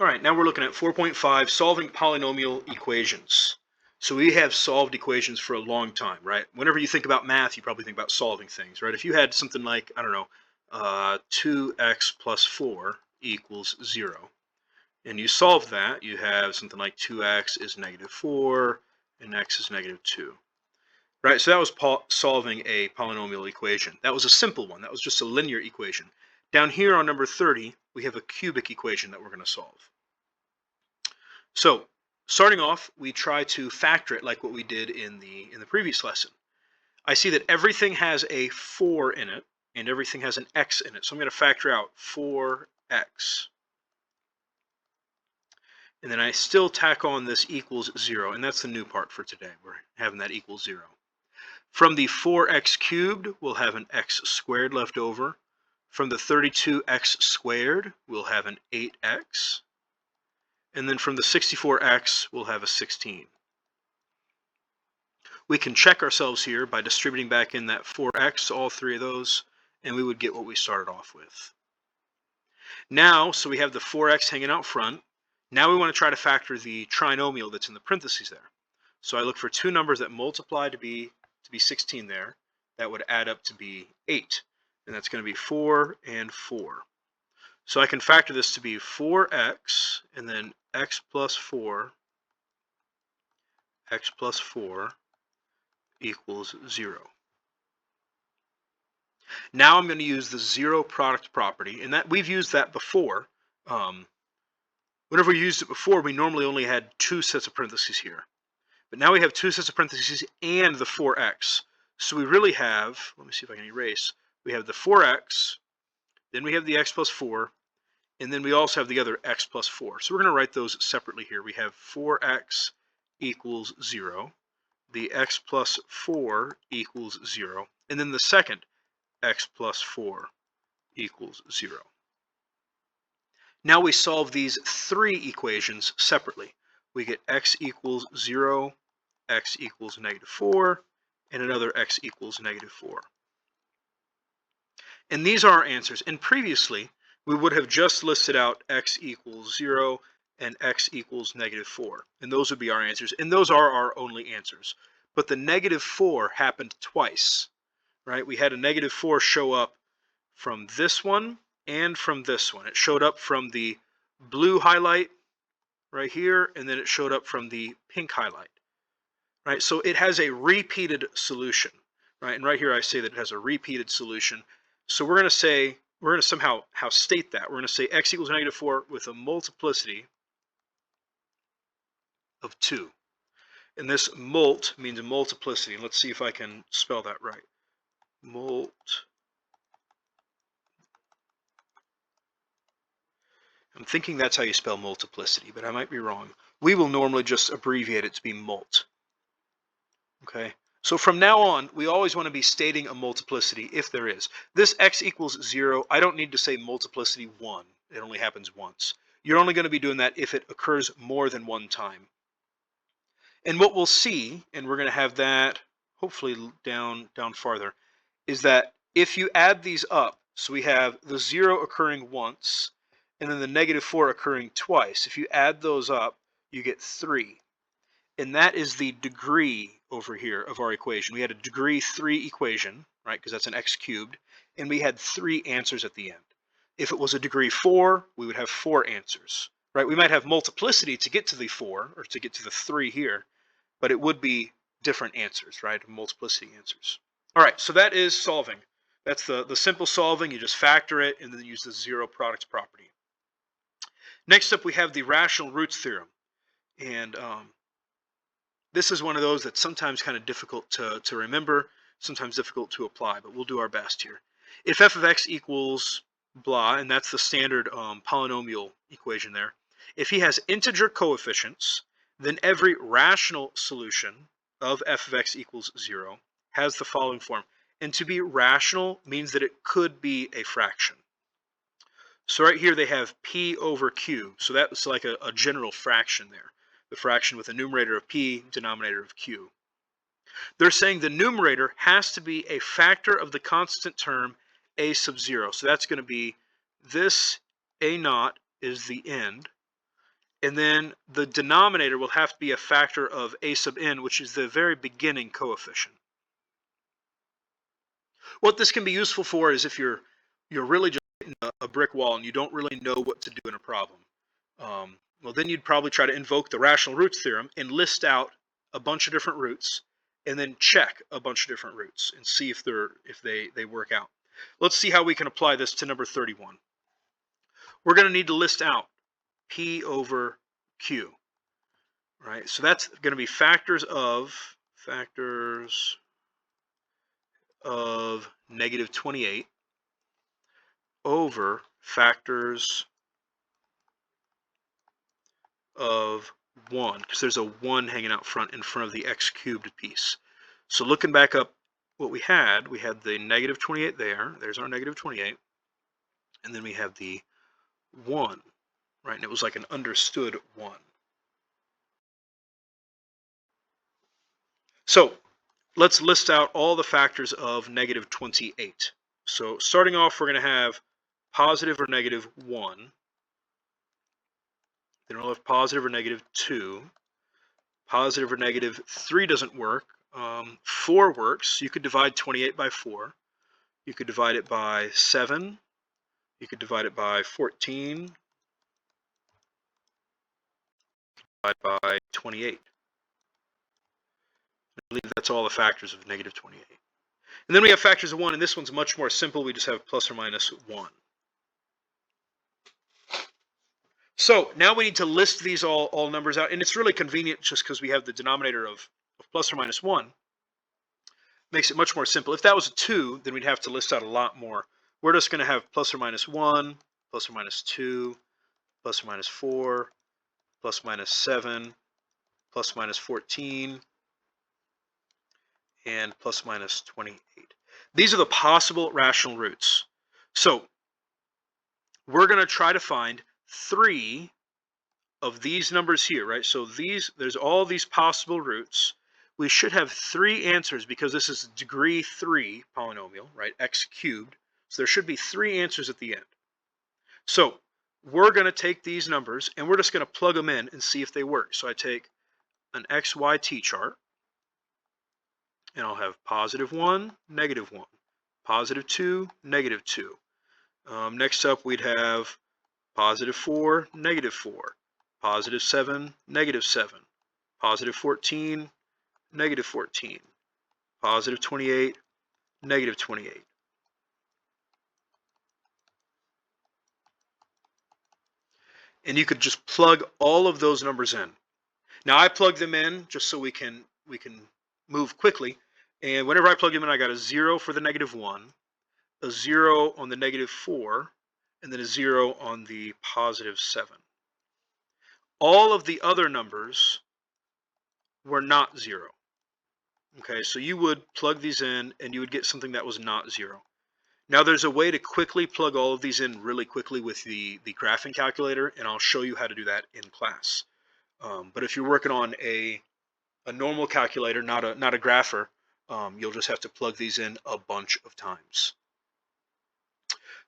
All right, now we're looking at 4.5, solving polynomial equations. So we have solved equations for a long time, right? Whenever you think about math, you probably think about solving things, right? If you had something like, I don't know, 2x plus 4 equals 0, and you solve that, you have something like 2x is negative 4, and x is negative 2. Right, so that was solving a polynomial equation. That was a simple one. That was just a linear equation. Down here on number 30, we have a cubic equation that we're going to solve. So, starting off, we try to factor it like what we did in the previous lesson. I see that everything has a 4 in it, and everything has an x in it. So I'm going to factor out 4x. And then I still tack on this equals 0, and that's the new part for today. We're having that equals 0. From the 4x cubed, we'll have an x squared left over. From the 32x squared, we'll have an 8x. And then from the 64x, we'll have a 16. We can check ourselves here by distributing back in that 4x to all three of those, and we would get what we started off with. Now, so we have the 4x hanging out front. Now we want to try to factor the trinomial that's in the parentheses there. So I look for two numbers that multiply to be 16 there. That would add up to be 8. And that's going to be 4 and 4. So I can factor this to be 4x and then x plus 4 equals 0. Now I'm going to use the zero product property, and that we've used that before. Whenever we used it before, we normally only had two sets of parentheses here. But now we have two sets of parentheses and the 4x. So we really have, let me see if I can erase, we have the 4x, then we have the x plus 4, and then we also have the other x plus 4. So we're going to write those separately here. We have 4x equals 0, the x plus 4 equals 0, and then the second x plus 4 equals 0. Now we solve these three equations separately. We get x equals 0, x equals negative 4, and another x equals negative 4. And these are our answers. And previously, we would have just listed out x equals 0 and x equals negative 4. And those would be our answers. And those are our only answers. But the negative 4 happened twice, right? We had a negative 4 show up from this one and from this one. It showed up from the blue highlight right here, and then it showed up from the pink highlight, right? So it has a repeated solution, right? And right here I say that it has a repeated solution. So we're going to somehow state that. We're going to say x equals negative 4 with a multiplicity of 2. And this mult means a multiplicity. And let's see if I can spell that right. Mult. I'm thinking that's how you spell multiplicity, but I might be wrong. We will normally just abbreviate it to be mult. Okay? So from now on, we always want to be stating a multiplicity if there is. This x equals 0, I don't need to say multiplicity 1. It only happens once. You're only going to be doing that if it occurs more than one time. And what we'll see, and we're going to have that hopefully down farther, is that if you add these up, so we have the 0 occurring once, and then the negative 4 occurring twice. If you add those up, you get 3. And that is the degree over here of our equation. We had a degree 3 equation, right, because that's an x cubed, and we had 3 answers at the end. If it was a degree 4, we would have 4 answers, right? We might have multiplicity to get to the 4, or to get to the 3 here, but it would be different answers, right, multiplicity answers. All right, so that is solving. That's the simple solving. You just factor it and then use the zero product property. Next up, we have the rational roots theorem. And this is one of those that's sometimes kind of difficult to remember, sometimes difficult to apply, but we'll do our best here. If f of x equals blah, and that's the standard polynomial equation there, if he has integer coefficients, then every rational solution of f of x equals 0 has the following form. And to be rational means that it could be a fraction. So right here they have p over q. So that's like a general fraction there. The fraction with a numerator of p, denominator of q. They're saying the numerator has to be a factor of the constant term a sub 0. So that's going to be this a naught is the end And then the denominator will have to be a factor of a sub n, which is the very beginning coefficient. What this can be useful for is if you're really just hitting a brick wall and you don't really know what to do in a problem. Well, then you'd probably try to invoke the rational roots theorem and list out a bunch of different roots, and then check a bunch of different roots and see if they work out. Let's see how we can apply this to number 31. We're going to need to list out P over Q. Right? So that's going to be factors of negative 28 over factors of 1, because there's a 1 hanging out front in front of the x cubed piece. So looking back up what we had the negative 28 there. There's our negative 28. And then we have the 1, right? And it was like an understood 1. So let's list out all the factors of negative 28. So starting off, we're going to have positive or negative 1. Then we'll have positive or negative 2. Positive or negative 3 doesn't work. 4 works. You could divide 28 by 4. You could divide it by 7. You could divide it by 14. Divide by 28. I believe that's all the factors of negative 28. And then we have factors of 1, and this one's much more simple. We just have plus or minus 1. So now we need to list these all numbers out, and it's really convenient just because we have the denominator of plus or minus 1. Makes it much more simple. If that was a 2, then we'd have to list out a lot more. We're just going to have plus or minus 1, plus or minus 2, plus or minus 4, plus or minus 7, plus or minus 14, and plus or minus 28. These are the possible rational roots. So we're going to try to find 3 of these numbers here, right? So there's all these possible roots. We should have 3 answers because this is degree 3 polynomial, right? X cubed. So there should be 3 answers at the end. So we're going to take these numbers and we're just going to plug them in and see if they work. So I take an XYT chart and I'll have positive 1, negative 1, positive 2, negative 2. Next up we'd have positive 4, negative 4, positive 7, negative 7, positive 14, negative 14, positive 28, negative 28. And you could just plug all of those numbers in. Now I plug them in just so we can move quickly. And whenever I plug them in, I got a 0 for the negative 1, a 0 on the negative 4, and then a 0 on the positive 7. All of the other numbers were not 0. Okay, so you would plug these in and you would get something that was not 0. Now there's a way to quickly plug all of these in really quickly with the graphing calculator, and I'll show you how to do that in class. But if you're working on a normal calculator, not a grapher, you'll just have to plug these in a bunch of times.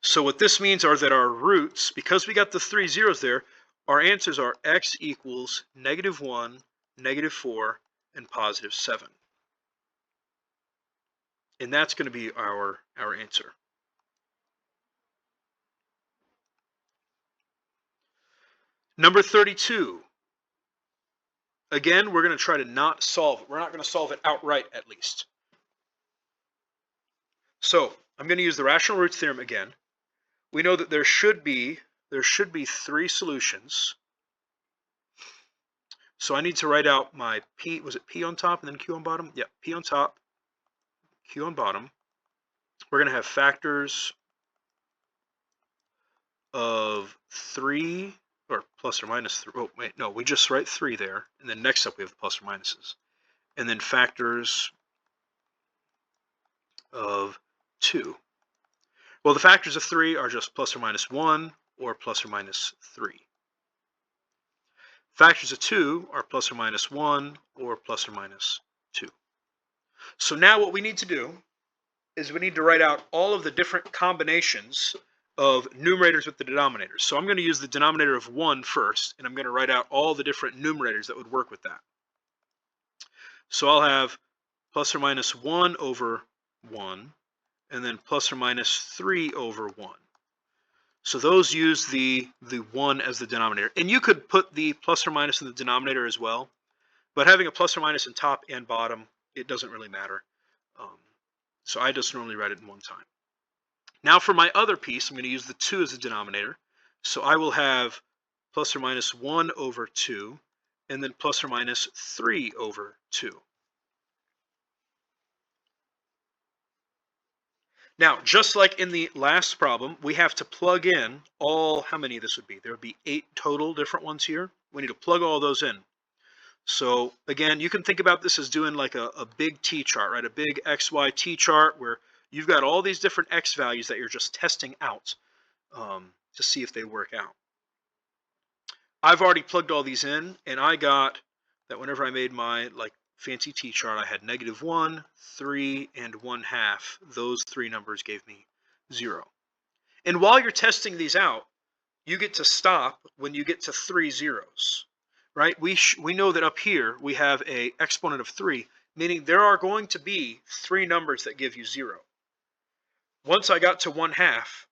So what this means are that our roots, because we got the 3 zeros there, our answers are x equals negative 1, negative 4, and positive 7. And that's going to be our answer. Number 32. Again, we're going to try to not solve it. We're not going to solve it outright, at least. So I'm going to use the rational roots theorem again. We know that there should be 3 solutions. So I need to write out my P. Was it P on top and then Q on bottom? Yeah, P on top, Q on bottom. We're going to have factors of 3, or plus or minus 3. Oh, wait, no, we just write 3 there. And then next up we have the plus or minuses. And then factors of 2. Well, the factors of 3 are just plus or minus 1 or plus or minus 3. Factors of 2 are plus or minus 1 or plus or minus 2. So now what we need to do is we need to write out all of the different combinations of numerators with the denominators. So I'm going to use the denominator of 1 first, and I'm going to write out all the different numerators that would work with that. So I'll have plus or minus 1 over 1, and then plus or minus 3 over 1. So those use the 1 as the denominator. And you could put the plus or minus in the denominator as well, but having a plus or minus in top and bottom, it doesn't really matter. So I just normally write it in one time. Now for my other piece, I'm going to use the 2 as the denominator. So I will have plus or minus 1 over 2, and then plus or minus 3 over 2. Now, just like in the last problem, we have to plug in all, how many this would be? There would be 8 total different ones here. We need to plug all those in. So again, you can think about this as doing like a big t-chart, right? A big XY t-chart where you've got all these different x values that you're just testing out to see if they work out. I've already plugged all these in, and I got that whenever I made my like fancy t-chart, I had -1, 3, and 1/2. Those 3 numbers gave me 0. And while you're testing these out, you get to stop when you get to 3 zeros, right? We know that up here we have a exponent of 3, meaning there are going to be 3 numbers that give you 0. Once I got to 1/2,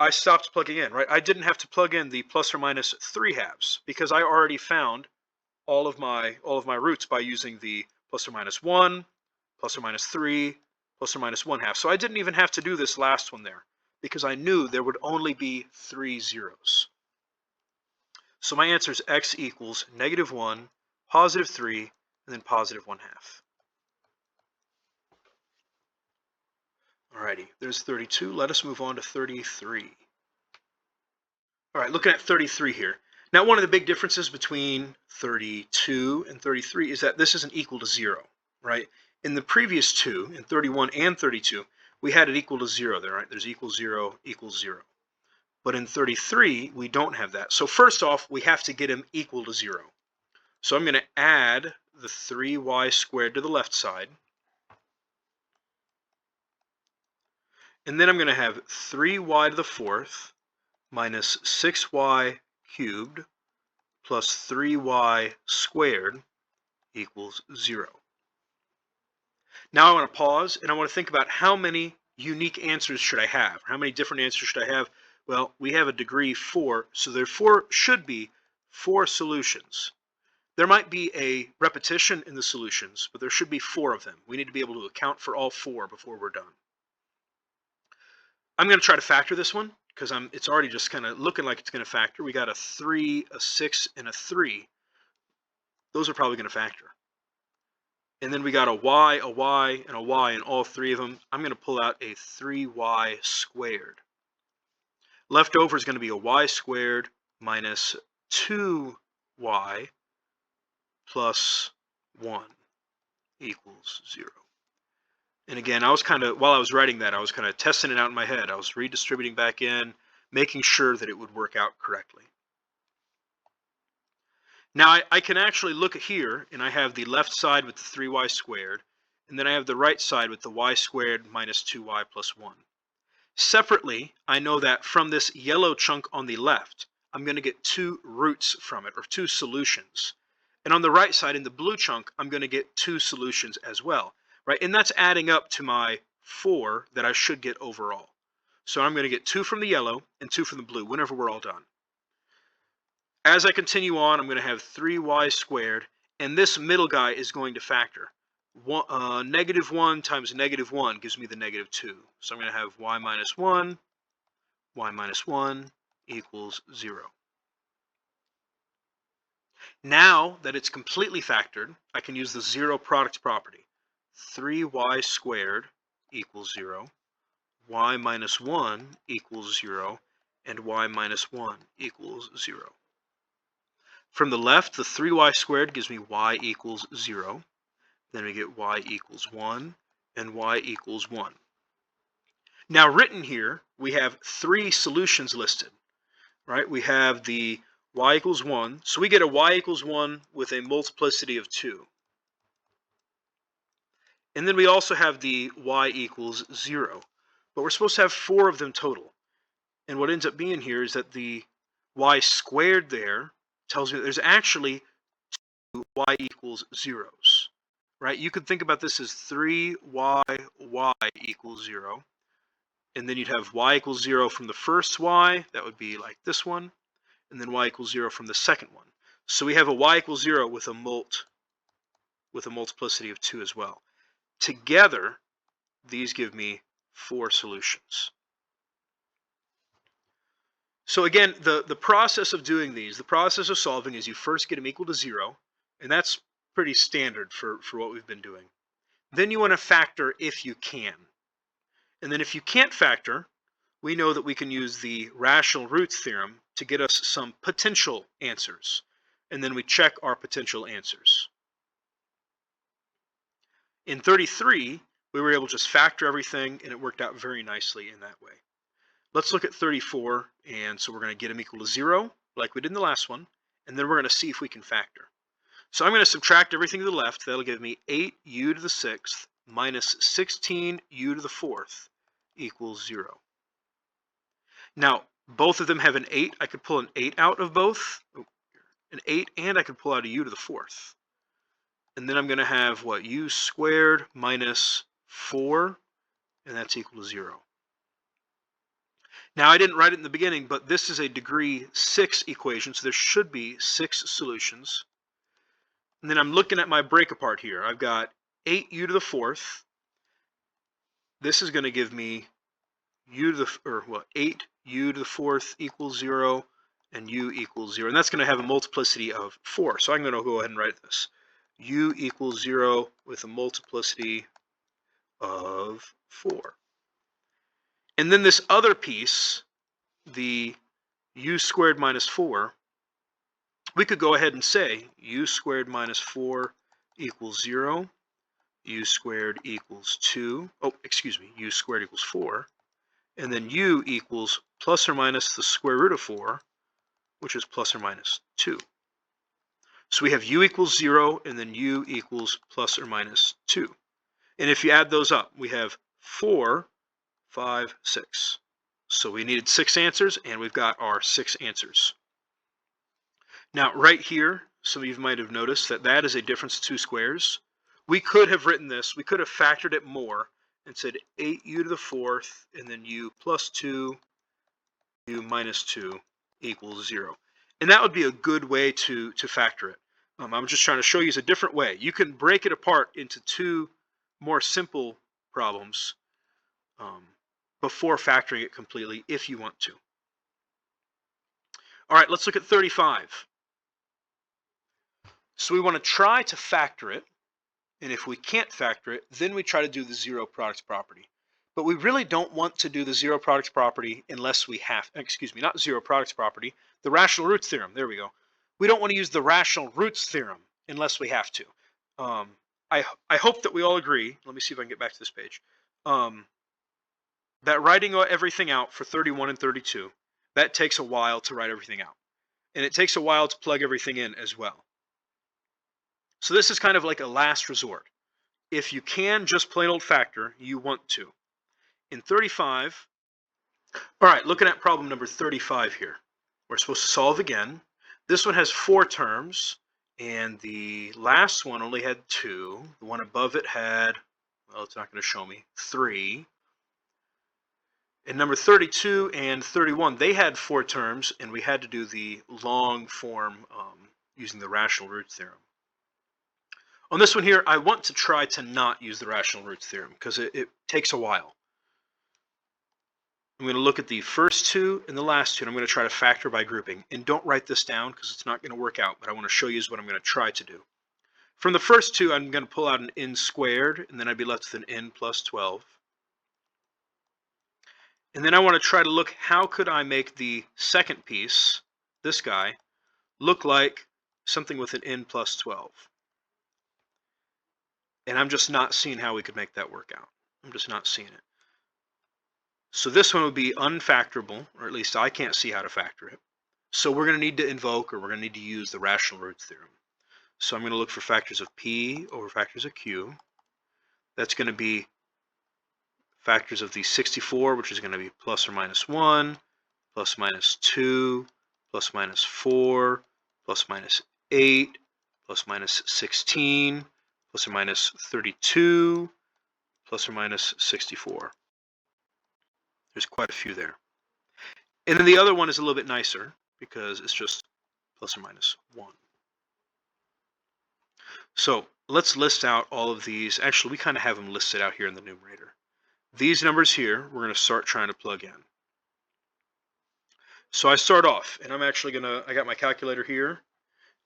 I stopped plugging in, right? I didn't have to plug in the plus or minus 3/2 because I already found all of my roots by using the plus or minus 1, plus or minus 3, plus or minus 1/2. So I didn't even have to do this last one there because I knew there would only be 3 zeros. So my answer is x equals -1, +3, and then +1/2. Alrighty, there's 32. Let us move on to 33. All right, looking at 33 here. Now, one of the big differences between 32 and 33 is that this isn't equal to 0, right? In the previous two, in 31 and 32, we had it equal to 0 there, right? There's equals 0, equals 0. But in 33, we don't have that. So first off, we have to get them equal to 0. So I'm going to add the 3y squared to the left side. And then I'm going to have 3y to the 4th minus 6y cubed plus 3y squared equals 0. Now I want to pause and I want to think about how many unique answers should I have? How many different answers should I have? Well, we have a degree 4, so there should be 4 solutions. There might be a repetition in the solutions, but there should be 4 of them. We need to be able to account for all 4 before we're done. I'm going to try to factor this one because it's already just kind of looking like it's going to factor. We got a 3, a 6, and a 3. Those are probably going to factor. And then we got a y, and a y in all 3 of them. I'm going to pull out a 3y squared. Left over is going to be a y squared minus 2y plus 1 equals 0. And again, while I was writing that, I was kind of testing it out in my head. I was redistributing back in, making sure that it would work out correctly. Now I can actually look at here, and I have the left side with the 3y squared, and then I have the right side with the y squared minus 2y plus 1. Separately, I know that from this yellow chunk on the left, I'm going to get 2 roots from it, or 2 solutions. And on the right side, in the blue chunk, I'm going to get 2 solutions as well, right? And that's adding up to my 4 that I should get overall. So I'm going to get 2 from the yellow and 2 from the blue whenever we're all done. As I continue on, I'm going to have 3y squared, and this middle guy is going to factor. -1 times -1 gives me the -2. So I'm going to have y minus 1 equals 0. Now that it's completely factored, I can use the 0 product property. 3y squared equals 0, y minus 1 equals 0, and y minus 1 equals 0. From the left, the 3y squared gives me y equals 0. Then we get y equals 1 and y equals 1. Now written here, we have 3 solutions listed, right? We have the y equals 1. So we get a y equals 1 with a multiplicity of 2. And then we also have the y equals 0. But we're supposed to have 4 of them total. And what ends up being here is that the y squared there tells me that there's actually y equals zeros, right? You could think about this as 3y equals 0. And then you'd have y equals 0 from the first y, that would be like this one, and then y equals 0 from the second one. So we have a y equals 0 with a multiplicity of 2 as well. Together, these give me 4 solutions. So again, the process of doing these, the process of solving is you first get them equal to 0, and that's pretty standard for what we've been doing. Then you want to factor if you can. And then if you can't factor, we know that we can use the rational roots theorem to get us some potential answers. And then we check our potential answers. In 33, we were able to just factor everything, and it worked out very nicely in that way. Let's look at 34, and so we're going to get them equal to 0, like we did in the last one, and then we're going to see if we can factor. So I'm going to subtract everything to the left. That'll give me 8u to the 6th minus 16u to the 4th equals 0. Now, both of them have an 8. I could pull an 8 out of both, an 8, and I could pull out a u to the 4th. And then I'm going to have, what, u squared minus 4, and that's equal to 0. Now, I didn't write it in the beginning, but this is a degree 6 equation, so there should be 6 solutions. And then I'm looking at my break apart here. I've got 8u to the 4th. This is going to give me 8u to the 4th equals 0, and u equals 0. And that's going to have a multiplicity of 4. So I'm going to go ahead and write this. U equals 0 with a multiplicity of 4. And then this other piece, the u squared minus 4, we could go ahead and say u squared minus 4 equals 0, u squared equals 2, u squared equals 4, and then u equals plus or minus the square root of 4, which is plus or minus 2. So we have u equals 0, and then u equals plus or minus 2. And if you add those up, we have 4, 5, 6. So we needed 6 answers, and we've got our 6 answers. Now, right here, some of you might have noticed that that is a difference of 2 squares. We could have written this, we could have factored it more and said 8u to the 4th, and then u plus 2, u minus 2 equals 0. And that would be a good way to factor it. I'm just trying to show you a different way. You can break it apart into 2 more simple problems before factoring it completely if you want to. All right, let's look at 35. So we want to try to factor it, and if we can't factor it, then we try to do the zero products property. But we really don't want to do the zero products property unless we have, not zero products property, the rational roots theorem. There we go. We don't want to use the rational roots theorem unless we have to. I hope that we all agree. Let me see if I can get back to this page. That writing everything out for 31 and 32, that takes a while to write everything out. And it takes a while to plug everything in as well. So this is kind of like a last resort. If you can just plain old factor, you want to. In 35, all right, looking at problem number 35 here. We're supposed to solve again. This one has 4 terms, and the last one only had 2. The one above it had, well, it's not going to show me, 3. And number 32 and 31, they had 4 terms, and we had to do the long form using the rational roots theorem. On this one here, I want to try to not use the rational roots theorem because it takes a while. I'm going to look at the first 2 and the last 2, and I'm going to try to factor by grouping. And don't write this down because it's not going to work out, but I want to show you what I'm going to try to do. From the first 2, I'm going to pull out an n squared, and then I'd be left with an n plus 12. And then I want to try to look, how could I make the second piece, this guy, look like something with an n plus 12? And I'm just not seeing how we could make that work out. I'm just not seeing it. So this one would be unfactorable, or at least I can't see how to factor it. So we're going to need to invoke, or we're going to need to use the rational roots theorem. So I'm going to look for factors of p over factors of q. That's going to be factors of the 64, which is going to be plus or minus 1, plus minus 2, plus minus 4, plus minus 8, plus minus 16, plus or minus 32, plus or minus 64. There's quite a few there. And then the other one is a little bit nicer because it's just plus or minus 1. So let's list out all of these. Actually, we kind of have them listed out here in the numerator. These numbers here, we're going to start trying to plug in. So I start off, and I'm actually going to, I got my calculator here,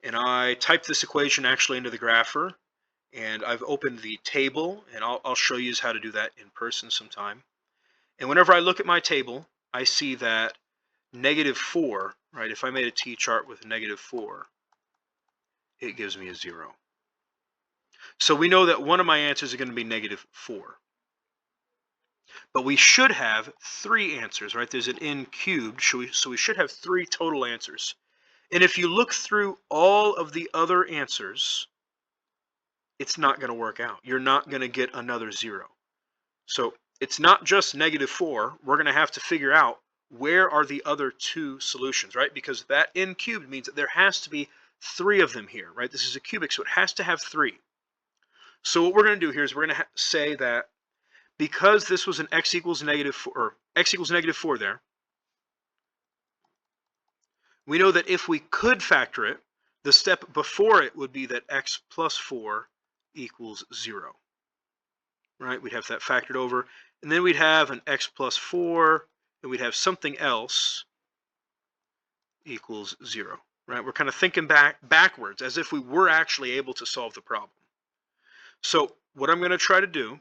and I type this equation actually into the grapher, and I've opened the table, and I'll show you how to do that in person sometime. And whenever I look at my table, I see that -4, right? If I made a t-chart with -4, it gives me a 0. So we know that one of my answers are going to be -4. But we should have 3 answers, right? There's an n cubed, so we should have 3 total answers. And if you look through all of the other answers, it's not going to work out. You're not going to get another 0. So it's not just -4. We're going to have to figure out where are the other 2 solutions, right? Because that n cubed means that there has to be 3 of them here, right? This is a cubic, so it has to have 3. So what we're going to do here is we're going to say that because this was an x equals -4, or x equals -4 there, we know that if we could factor it, the step before it would be that x plus 4 equals 0. Right? We'd have that factored over, and then we'd have an x plus 4, and we'd have something else equals 0. Right? We're kind of thinking backwards, as if we were actually able to solve the problem. So what I'm going to try to do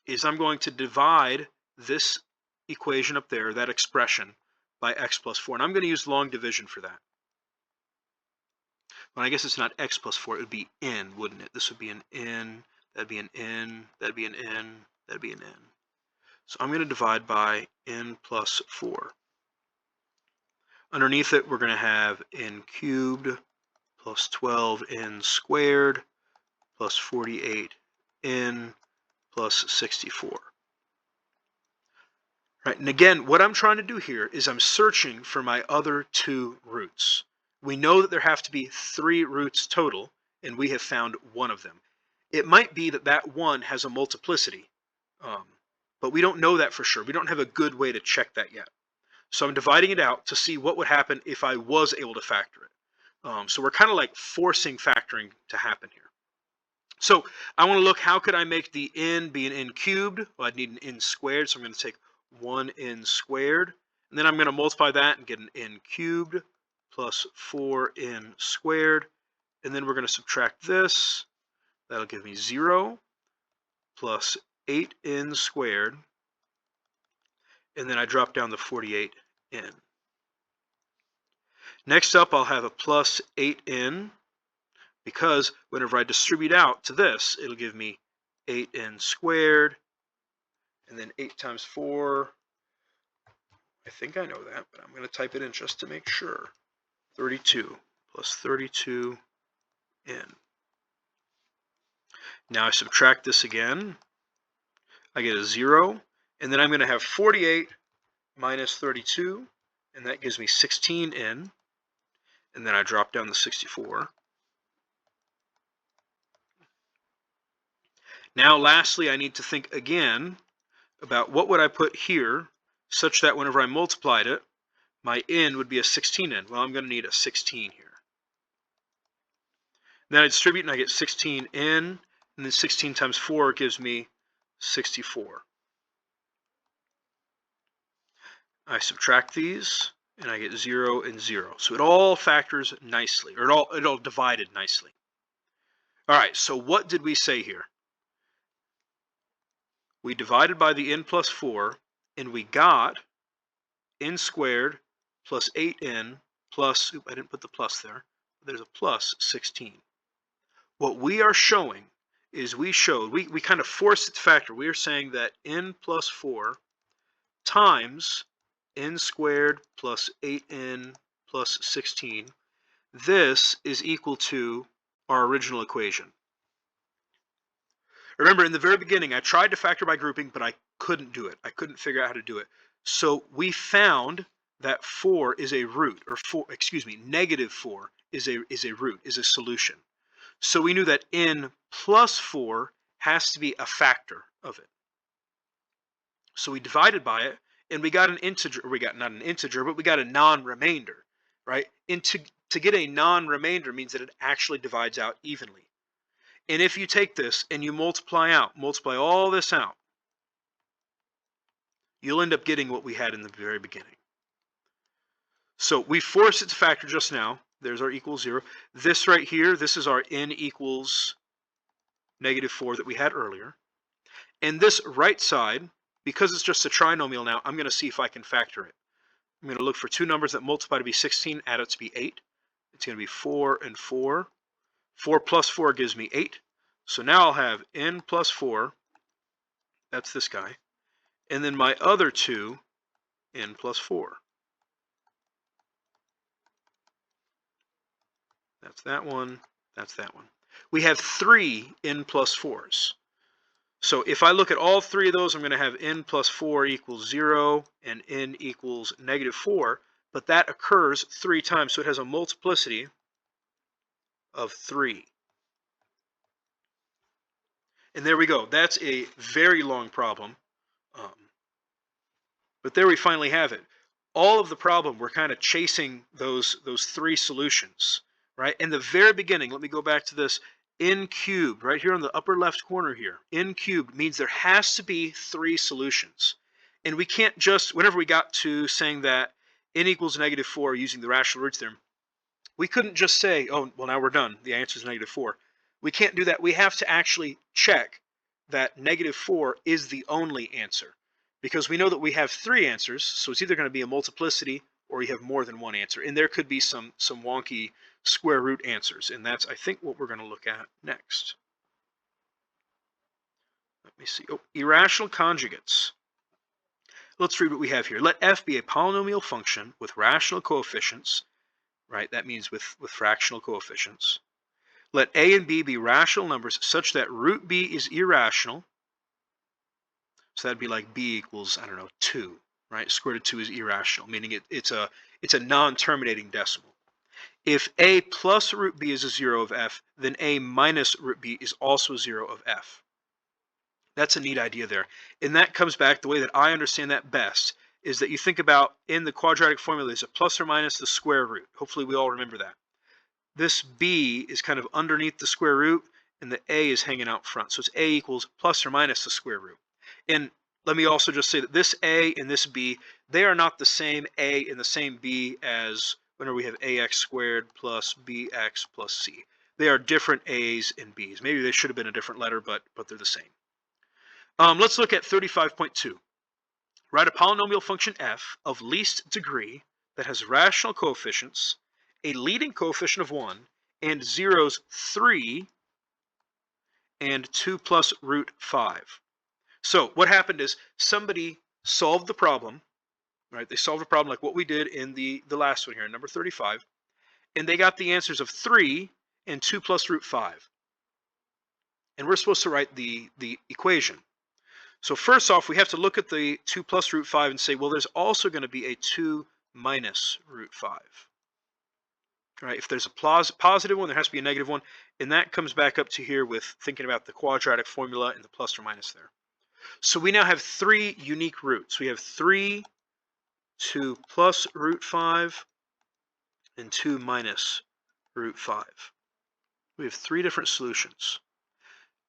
is I'm going to divide this equation up there, that expression, by x plus 4. And I'm going to use long division for that. Well, I guess it's not x plus 4, it would be n, wouldn't it? This would be an n, that'd be an n, that'd be an n, that'd be an n. So I'm going to divide by n plus 4. Underneath it, we're going to have n cubed plus 12n squared plus 48n plus 64. Right, and again, what I'm trying to do here is I'm searching for my other 2 roots. We know that there have to be 3 roots total, and we have found one of them. It might be that that one has a multiplicity, but we don't know that for sure. We don't have a good way to check that yet. So I'm dividing it out to see what would happen if I was able to factor it. So we're kind of like forcing factoring to happen here. So I want to look, how could I make the n be an n cubed? Well, I'd need an n squared, so I'm going to take 1n squared, and then I'm going to multiply that and get an n cubed plus 4n squared, and then we're going to subtract this. That'll give me 0 plus 8n squared, and then I drop down the 48n. Next up, I'll have a plus 8n, because whenever I distribute out to this, it'll give me 8n squared, and then 8 times 4, I think I know that, but I'm going to type it in just to make sure. 32 plus 32n. Now I subtract this again. I get a 0, and then I'm going to have 48 minus 32, and that gives me 16n, and then I drop down the 64. Now lastly, I need to think again about what would I put here such that whenever I multiplied it, my n would be a 16n. Well, I'm going to need a 16 here. Then I distribute and I get 16n, and then 16 times 4 gives me 64. I subtract these and I get 0 and 0. So it all factors nicely, or it all divided nicely. All right, so what did we say here? We divided by the n plus 4, and we got n squared plus 8n plus, I didn't put the plus there, there's a plus 16. What we are showing is we kind of forced it to factor. We are saying that n plus 4 times n squared plus 8n plus 16, this is equal to our original equation. Remember, in the very beginning, I tried to factor by grouping, but I couldn't do it. I couldn't figure out how to do it. So we found that 4 is a root, or negative 4 is a root, is a solution. So we knew that n plus 4 has to be a factor of it. So we divided by it, and we got an integer, or we got not an integer, but we got a non-remainder, right? And to get a non-remainder means that it actually divides out evenly. And if you take this and you multiply all this out, you'll end up getting what we had in the very beginning. So we forced it to factor just now. There's our equals 0. This right here, this is our n equals negative 4 that we had earlier. And this right side, because it's just a trinomial now, I'm going to see if I can factor it. I'm going to look for two numbers that multiply to be 16, add up to be 8. It's going to be 4 and 4. 4 plus 4 gives me 8. So now I'll have n plus 4. That's this guy. And then my other two, n plus 4. That's that one. That's that one. We have 3 n plus 4s. So if I look at all three of those, I'm going to have n plus 4 equals 0 and n equals negative 4. But that occurs 3 times, so it has a multiplicity of 3. And there we go. That's a very long problem. But there we finally have it. All of the problem, we're kind of chasing those 3 solutions, right? In the very beginning, let me go back to this. N cubed, right here on the upper left corner here, n cubed means there has to be 3 solutions. And we can't just, whenever we got to saying that n equals negative 4 using the rational roots theorem, we couldn't just say, oh, well, now we're done. The answer is negative 4. We can't do that. We have to actually check that negative 4 is the only answer, because we know that we have 3 answers, so it's either going to be a multiplicity or you have more than one answer. And there could be some wonky square root answers, and that's, I think, what we're going to look at next. Let me see. Oh, irrational conjugates. Let's read what we have here. Let f be a polynomial function with rational coefficients, right? That means with fractional coefficients. Let a and b be rational numbers such that root b is irrational. So that'd be like b equals, I don't know, 2, right? Square root of 2 is irrational, meaning it's a non-terminating decimal. If a plus root b is a 0 of f, then a minus root b is also 0 of f. That's a neat idea there. And that comes back, the way that I understand that best is that you think about in the quadratic formula, there's a plus or minus the square root. Hopefully we all remember that. This b is kind of underneath the square root, and the a is hanging out front. So it's a equals plus or minus the square root. And let me also just say that this a and this b, they are not the same a and the same b as whenever we have ax squared plus bx plus c. They are different a's and b's. Maybe they should have been a different letter, but they're the same. Let's look at 35.2. Write a polynomial function f of least degree that has rational coefficients, a leading coefficient of 1, and zeros 3 and 2 plus root 5. So what happened is somebody solved the problem, right? They solved a problem like what we did in the last one here, number 35, and they got the answers of 3 and 2 plus root 5. And we're supposed to write the equation. So first off, we have to look at the 2 plus root 5 and say, well, there's also going to be a 2 minus root 5. Right? If there's a positive one, there has to be a negative one. And that comes back up to here with thinking about the quadratic formula and the plus or minus there. So we now have 3 unique roots. We have 3, 2 plus root 5, and 2 minus root 5. We have 3 different solutions.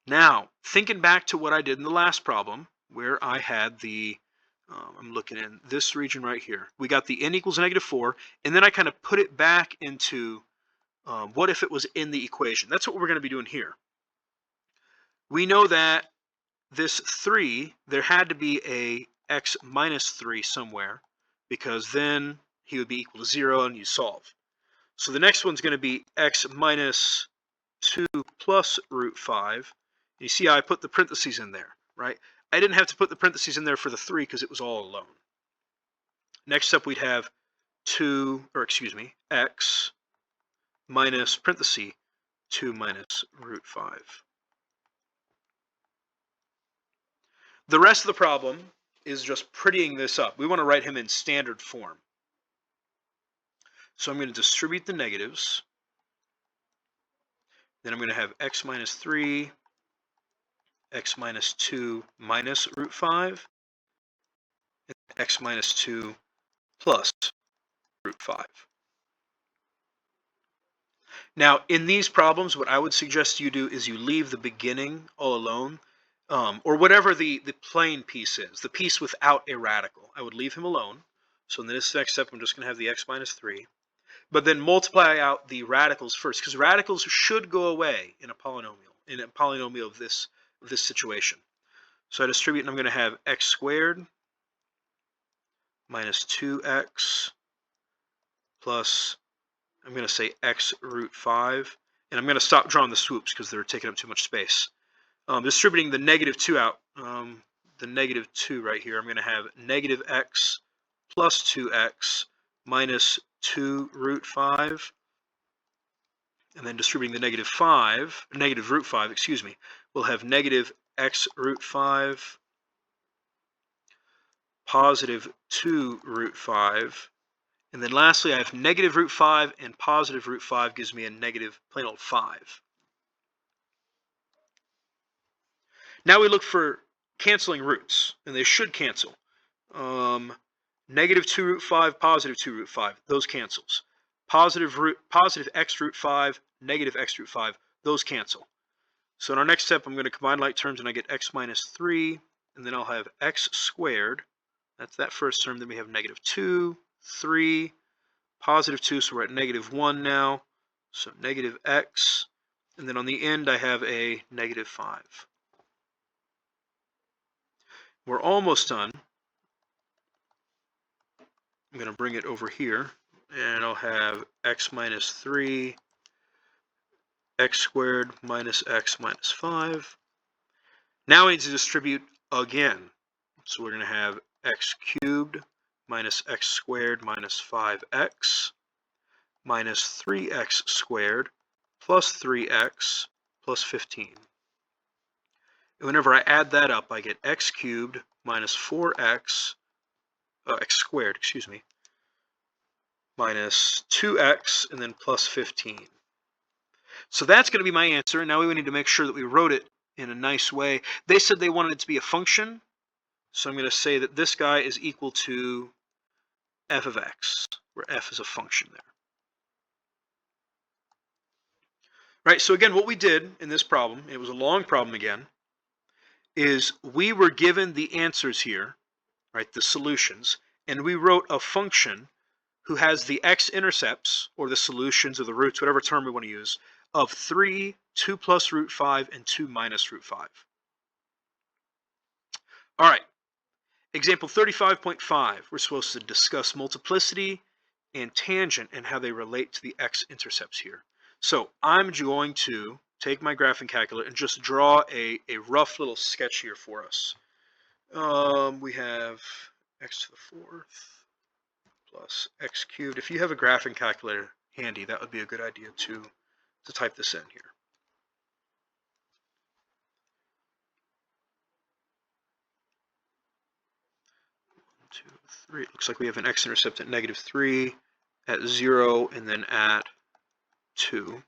Now, thinking back to what I did in the last problem, where I had the, I'm looking in this region right here. We got the n equals negative 4, and then I kind of put it back into what if it was in the equation. That's what we're going to be doing here. We know that this 3, there had to be a x minus 3 somewhere, because then he would be equal to 0 and you solve. So the next one's going to be x minus 2 plus root 5. You see how I put the parentheses in there, right? I didn't have to put the parentheses in there for the 3 because it was all alone. Next up we'd have x minus parenthesis 2 minus root 5. The rest of the problem is just prettying this up. We want to write him in standard form. So I'm going to distribute the negatives. Then I'm going to have x minus 3, x minus 2 minus root 5, and x minus 2 plus root 5. Now, in these problems, what I would suggest you do is you leave the beginning all alone, or whatever the plain piece is, the piece without a radical. I would leave him alone. So in this next step, I'm just going to have the x minus 3. But then multiply out the radicals first, because radicals should go away in a polynomial of this situation. So I distribute, and I'm going to have x squared minus 2x plus, I'm going to say x root 5. And I'm going to stop drawing the swoops because they're taking up too much space. Distributing the negative 2 out, the negative 2 right here, I'm going to have negative x plus 2x minus 2 root 5. And then distributing the negative root 5, excuse me, we'll have negative x root 5, positive 2 root 5. And then lastly, I have negative root 5 and positive root 5 gives me a negative plain old 5. Now we look for canceling roots, and they should cancel. Negative 2 root 5, positive 2 root 5, those cancels. Positive x root 5, negative x root 5, those cancel. So in our next step, I'm going to combine like terms, and I get x minus 3, and then I'll have x squared. That's that first term. Then we have negative 2, 3, positive 2, so we're at negative 1 now. So negative x, and then on the end, I have a negative 5. We're almost done. I'm going to bring it over here, and I'll have x minus 3, x squared minus x minus 5. Now I need to distribute again. So we're going to have x cubed minus x squared minus 5x minus 3x squared plus 3x plus 15. And whenever I add that up, I get x cubed minus 4x, x squared, excuse me, minus 2x and then plus 15. So that's going to be my answer. Now we need to make sure that we wrote it in a nice way. They said they wanted it to be a function. So I'm going to say that this guy is equal to f of x, where f is a function there. Right, so again, what we did in this problem, it was a long problem again, is we were given the answers here, right, the solutions, and we wrote a function who has the x-intercepts, or the solutions, or the roots, whatever term we want to use, of 3, 2 plus root 5, and 2 minus root 5. All right, example 35.5, we're supposed to discuss multiplicity and tangent and how they relate to the x-intercepts here. So I'm going to take my graphing calculator and just draw a rough little sketch here for us. We have x to the 4th plus x cubed. If you have a graphing calculator handy, that would be a good idea to type this in here. 1, 2, 3. It looks like we have an x-intercept at negative 3, at 0, and then at 2.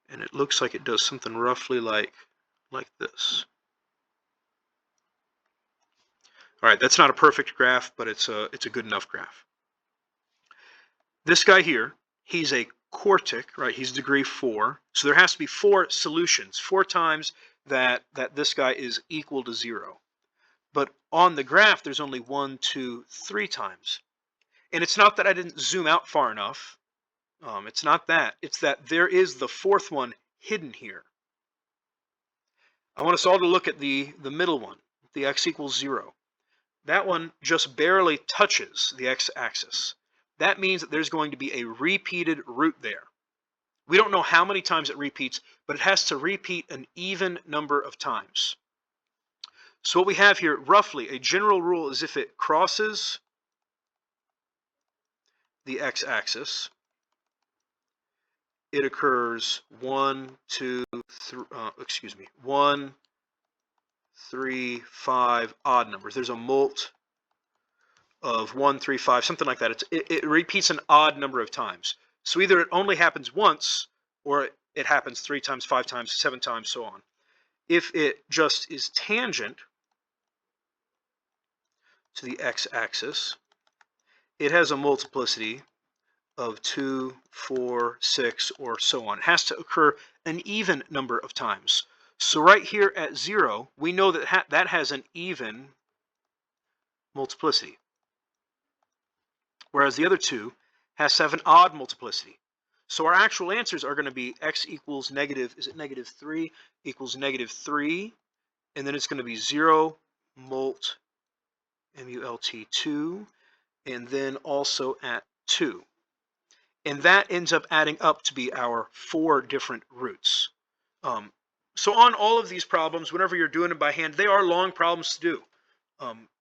And it looks like it does something roughly like this. All right, that's not a perfect graph, but it's a good enough graph. This guy here, he's a quartic, right? He's degree 4. So there has to be 4 solutions, 4 times that this guy is equal to 0. But on the graph, there's only 1, 2, 3 times. And it's not that I didn't zoom out far enough. It's not that. It's that there is the 4th one hidden here. I want us all to look at the middle one, the x equals 0. That one just barely touches the x-axis. That means that there's going to be a repeated root there. We don't know how many times it repeats, but it has to repeat an even number of times. So what we have here, roughly, a general rule is if it crosses the x-axis, it occurs 1, 2, 3, 5 odd numbers. There's a of 1, 3, 5, something like that. It repeats an odd number of times. So either it only happens once, or it happens 3 times, 5 times, 7 times, so on. If it just is tangent to the x-axis, it has a multiplicity of 2, 4, 6, or so on. It has to occur an even number of times. So right here at 0, we know that that has an even multiplicity, whereas the other two has to have an odd multiplicity. So our actual answers are going to be x equals negative, is it negative 3, equals negative 3, and then it's going to be 0 mult, M-U-L-T, 2, and then also at 2. And that ends up adding up to be our 4 different roots. So on all of these problems, whenever you're doing it by hand, they are long problems to do.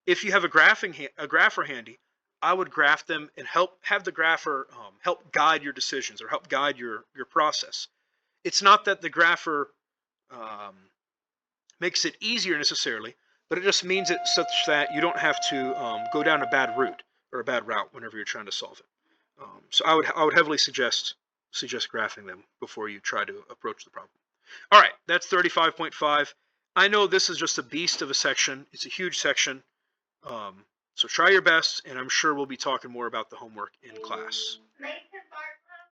If you have a grapher handy, I would graph them and have the grapher help guide your decisions or help guide your process. It's not that the grapher makes it easier necessarily, but it just means it such that you don't have to go down a bad route or a bad route whenever you're trying to solve it. So I would heavily suggest graphing them before you try to approach the problem. All right, that's 35.5. I know this is just a beast of a section. It's a huge section. So try your best, and I'm sure we'll be talking more about the homework in class.